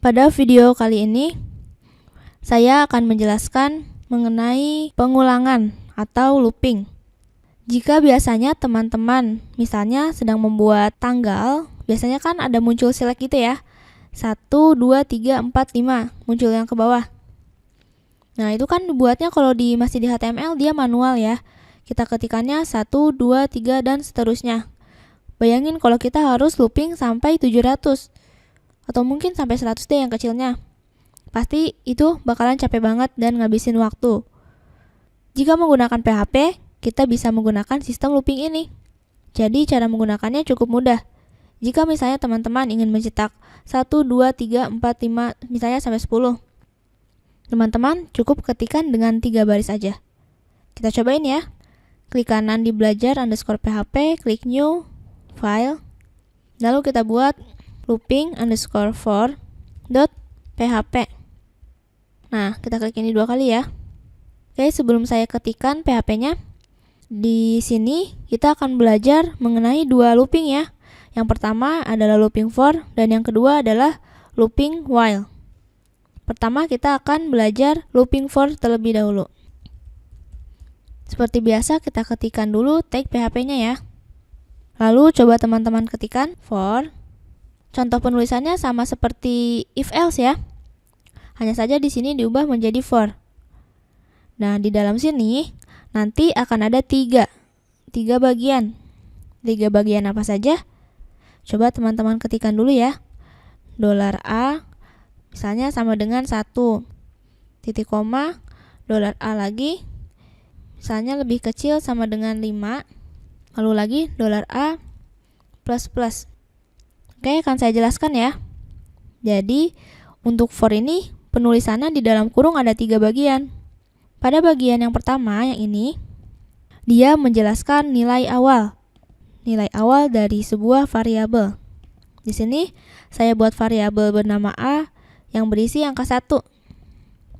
Pada video kali ini, saya akan menjelaskan mengenai pengulangan atau looping. Jika biasanya teman-teman misalnya sedang membuat tanggal, biasanya kan ada muncul select gitu ya. 1, 2, 3, 4, 5 muncul yang ke bawah. Nah, itu kan dibuatnya kalau masih di HTML dia manual ya. Kita ketikannya 1, 2, 3 dan seterusnya. Bayangin kalau kita harus looping sampai 700 atau mungkin sampai 100 deh yang kecilnya. Pasti itu bakalan capek banget dan ngabisin waktu. Jika menggunakan PHP, kita bisa menggunakan sistem looping ini. Jadi cara menggunakannya cukup mudah. Jika misalnya teman-teman ingin mencetak 1, 2, 3, 4, 5, misalnya sampai 10. Teman-teman cukup ketikkan dengan 3 baris aja. Kita cobain ya. Klik kanan di belajar_php, klik new, file. Lalu kita buat looping_for.php. Nah, kita klik ini 2 kali ya. Oke, sebelum saya ketikkan PHP-nya, di sini kita akan belajar mengenai 2 looping ya. Yang pertama adalah looping for dan yang kedua adalah looping while. Pertama kita akan belajar looping for terlebih dahulu. Seperti biasa kita ketikkan dulu tag PHP-nya ya. Lalu coba teman-teman ketikkan for. Contoh penulisannya sama seperti if else ya. Hanya saja di sini diubah menjadi for. Nah, di dalam sini nanti akan ada 3 bagian. 3 bagian apa saja? Coba teman-teman ketikkan dulu ya. $A misalnya sama dengan 1. Titik koma, $A lagi misalnya lebih kecil sama dengan 5. Lalu lagi $A plus plus. Oke, akan saya jelaskan ya. Jadi, untuk for ini penulisannya di dalam kurung ada 3 bagian. Pada bagian yang pertama, yang ini, dia menjelaskan nilai awal. Nilai awal dari sebuah variabel. Di sini, saya buat variabel bernama A yang berisi angka 1.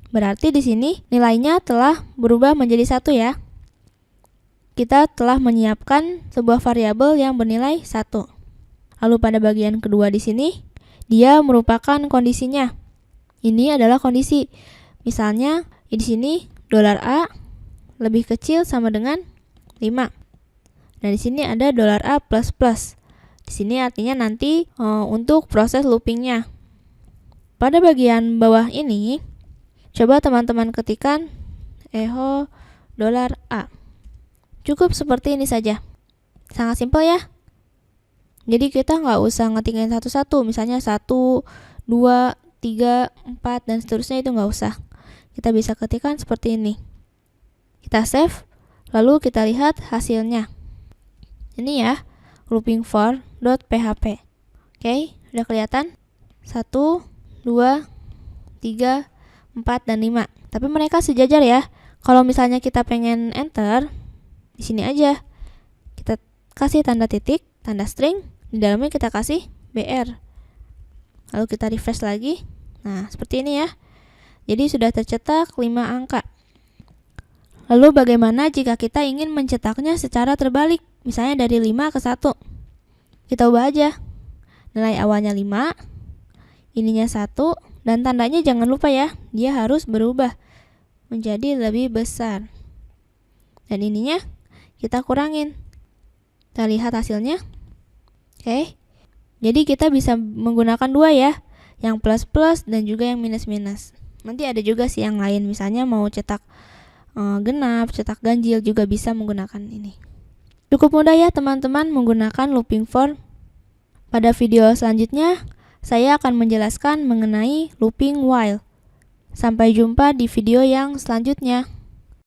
Berarti di sini nilainya telah berubah menjadi 1 ya. Kita telah menyiapkan sebuah variabel yang bernilai 1. Lalu pada bagian kedua di sini, dia merupakan kondisinya. Ini adalah kondisi. Misalnya di sini $A lebih kecil sama dengan 5. Nah, di sini ada $A plus plus. Di sini artinya nanti untuk proses loopingnya. Pada bagian bawah ini, coba teman-teman ketikkan echo $A. Cukup seperti ini saja. Sangat simpel ya. Jadi kita nggak usah ngetikin satu-satu, misalnya 1, 2, 3, 4, dan seterusnya itu nggak usah. Kita bisa ketikkan seperti ini. Kita save, lalu kita lihat hasilnya. Ini ya, looping for.php. Oke, udah kelihatan? 1, 2, 3, 4, dan 5. Tapi mereka sejajar ya. Kalau misalnya kita pengen enter, di sini aja. Kita kasih tanda titik, tanda string. Di dalamnya kita kasih BR. Lalu kita refresh lagi. Nah, seperti ini ya. Jadi sudah tercetak 5 angka. Lalu bagaimana jika kita ingin mencetaknya secara terbalik? Misalnya dari 5 ke 1. Kita ubah aja. Nilai awalnya 5, ininya 1, dan tandanya jangan lupa ya, dia harus berubah menjadi lebih besar. Dan ininya kita kurangin. Kita lihat hasilnya. Oke, jadi kita bisa menggunakan 2 ya, yang plus plus dan juga yang minus minus. Nanti ada juga sih yang lain, misalnya mau cetak genap, cetak ganjil juga bisa menggunakan ini. Cukup mudah ya teman-teman menggunakan looping for. Pada video selanjutnya, saya akan menjelaskan mengenai looping while. Sampai jumpa di video yang selanjutnya.